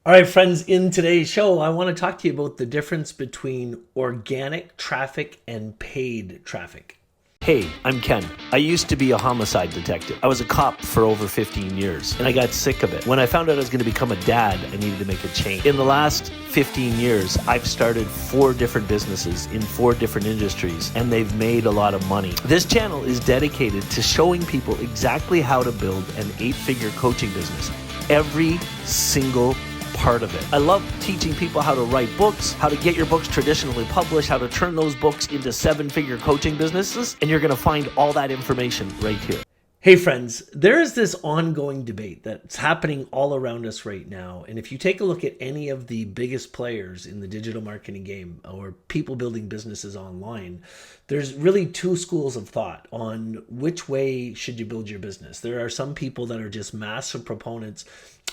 All right, friends, in today's show, I want to talk to you about the difference between organic traffic and paid traffic. Hey, I'm Ken. I used to be a homicide detective. I was a cop for over 15 years, and I got sick of it. When I found out I was going to become a dad, I needed to make a change. In the last 15 years, I've started 4 different businesses in 4 different industries, and they've made a lot of money. This channel is dedicated to showing people exactly how to build an 8-figure coaching business. Every single part of it. I love teaching people how to write books, how to get your books traditionally published, how to turn those books into 7-figure coaching businesses, and you're going to find all that information right here. Hey friends, there is this ongoing debate that's happening all around us right now. And if you take a look at any of the biggest players in the digital marketing game or people building businesses online, there's really 2 schools of thought on which way should you build your business. There are some people that are just massive proponents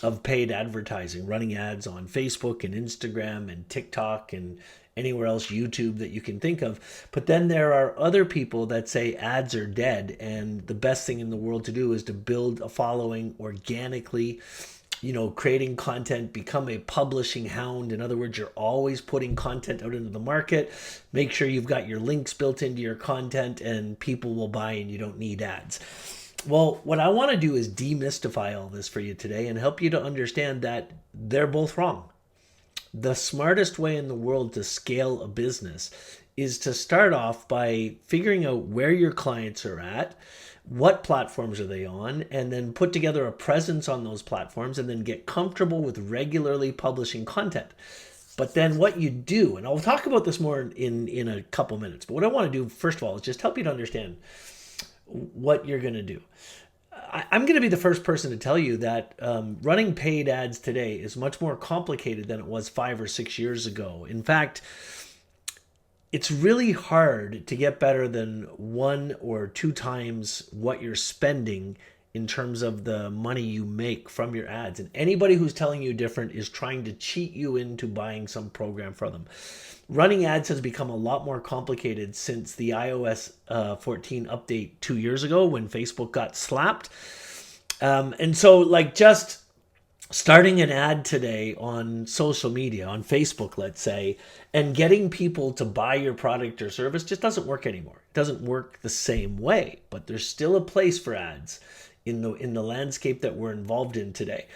of paid advertising, running ads on Facebook and Instagram and TikTok and anywhere else, YouTube, that you can think of. But then there are other people that say ads are dead and the best thing in the world to do is to build a following organically, creating content, become a publishing hound. In other words, you're always putting content out into the market. Make sure you've got your links built into your content and people will buy and you don't need ads. Well, what I want to do is demystify all this for you today and help you to understand that they're both wrong. The smartest way in the world to scale a business is to start off by figuring out where your clients are at, what platforms are they on, and then put together a presence on those platforms and then get comfortable with regularly publishing content. But then what you do, and I'll talk about this more in a couple minutes, but what I want to do first of all is just help you to understand what you're going to do. I'm going to be the first person to tell you that running paid ads today is much more complicated than it was 5 or 6 years ago. In fact, it's really hard to get better than 1 or 2 times what you're spending in terms of the money you make from your ads. And anybody who's telling you different is trying to cheat you into buying some program from them. Running ads has become a lot more complicated since the iOS 14 update 2 years ago when Facebook got slapped. And so just starting an ad today on social media, on Facebook, let's say, and getting people to buy your product or service just doesn't work anymore. It doesn't work the same way, but there's still a place for ads in the landscape that we're involved in today.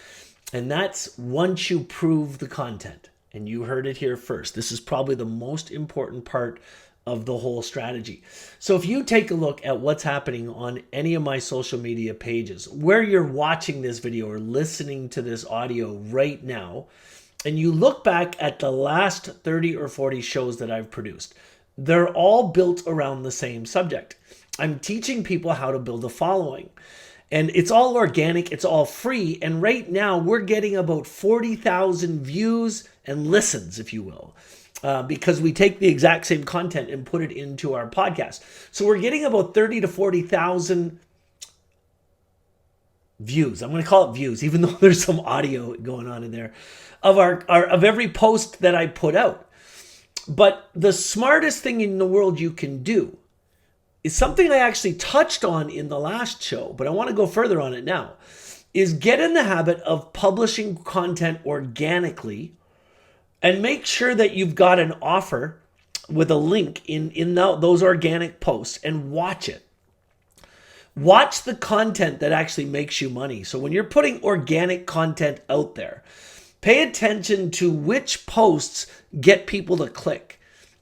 And that's once you prove the content. And you heard it here first. This is probably the most important part of the whole strategy. So if you take a look at what's happening on any of my social media pages, where you're watching this video or listening to this audio right now, and you look back at the last 30 or 40 shows that I've produced, they're all built around the same subject. I'm teaching people how to build a following. And it's all organic, it's all free. And right now we're getting about 40,000 views and listens, if you will, because we take the exact same content and put it into our podcast. So we're getting about 30 to 40,000 views. I'm going to call it views, even though there's some audio going on in there, of every post that I put out. But the smartest thing in the world you can do is something I actually touched on in the last show, but I want to go further on it now, is get in the habit of publishing content organically and make sure that you've got an offer with a link in those organic posts and watch it. Watch the content that actually makes you money. So when you're putting organic content out there, pay attention to which posts get people to click.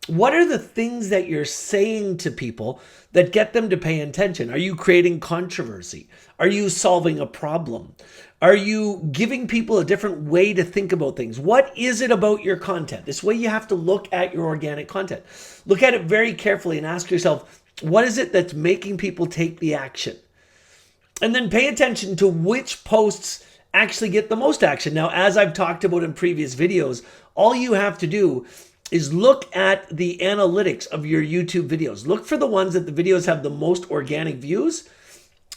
What are the things that you're saying to people that get them to pay attention? Are you creating controversy? Are you solving a problem? Are you giving people a different way to think about things? What is it about your content? This way you have to look at your organic content. Look at it very carefully and ask yourself, what is it that's making people take the action? And then pay attention to which posts actually get the most action. Now, as I've talked about in previous videos, all you have to do is look at the analytics of your YouTube videos. Look for the ones that the videos have the most organic views.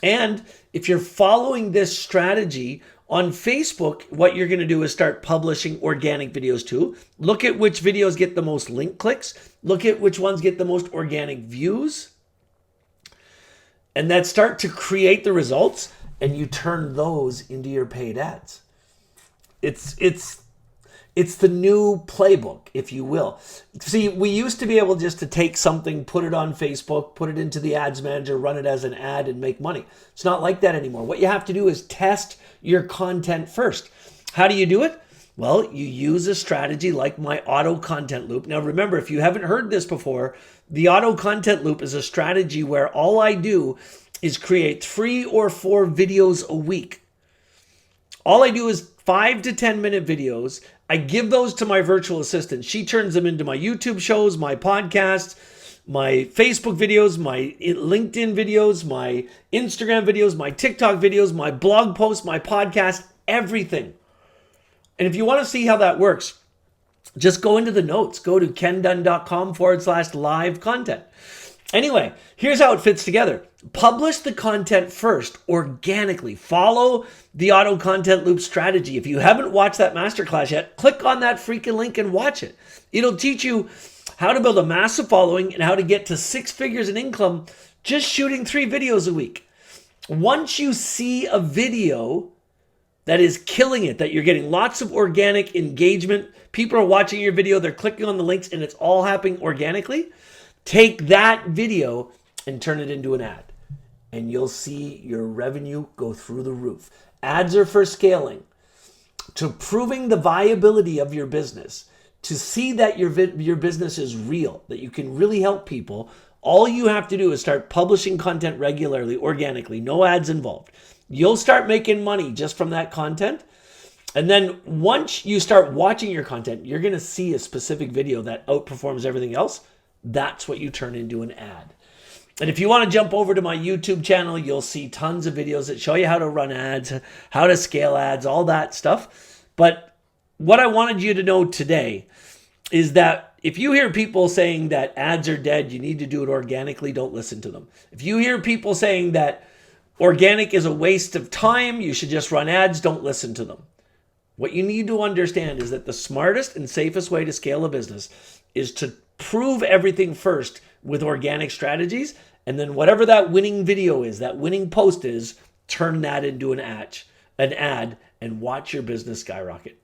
And if you're following this strategy on Facebook, what you're going to do is start publishing organic videos too. Look at which videos get the most link clicks. Look at which ones get the most organic views. And that start to create the results, and you turn those into your paid ads. It's It's the new playbook, if you will. See, we used to be able just to take something, put it on Facebook, put it into the ads manager, run it as an ad and make money. It's not like that anymore. What you have to do is test your content first. How do you do it? Well, you use a strategy like my auto content loop. Now, remember, if you haven't heard this before, the auto content loop is a strategy where all I do is create 3 or 4 videos a week. All I do is 5 to 10 minute videos. I give those to my virtual assistant. She turns them into my YouTube shows, my podcasts, my Facebook videos, my LinkedIn videos, my Instagram videos, my TikTok videos, my blog posts, my podcast, everything. And if you want to see how that works, just go into the notes. Go to kendunn.com/live content. Anyway, here's how it fits together. Publish the content first organically. Follow the auto content loop strategy. If you haven't watched that masterclass yet, click on that freaking link and watch it. It'll teach you how to build a massive following and how to get to 6 figures in income just shooting 3 videos a week. Once you see a video that is killing it, that you're getting lots of organic engagement, people are watching your video, they're clicking on the links, and it's all happening organically, take that video and turn it into an ad. And you'll see your revenue go through the roof. Ads are for scaling, to proving the viability of your business, to see that your business is real, that you can really help people. All you have to do is start publishing content regularly, organically, no ads involved. You'll start making money just from that content. And then once you start watching your content, you're going to see a specific video that outperforms everything else. That's what you turn into an ad. And if you want to jump over to my YouTube channel, you'll see tons of videos that show you how to run ads, how to scale ads, all that stuff. But what I wanted you to know today is that if you hear people saying that ads are dead, you need to do it organically, don't listen to them. If you hear people saying that organic is a waste of time, you should just run ads, don't listen to them. What you need to understand is that the smartest and safest way to scale a business is to prove everything first with organic strategies, and then whatever that winning video is, that winning post is, turn that into an ad, and watch your business skyrocket.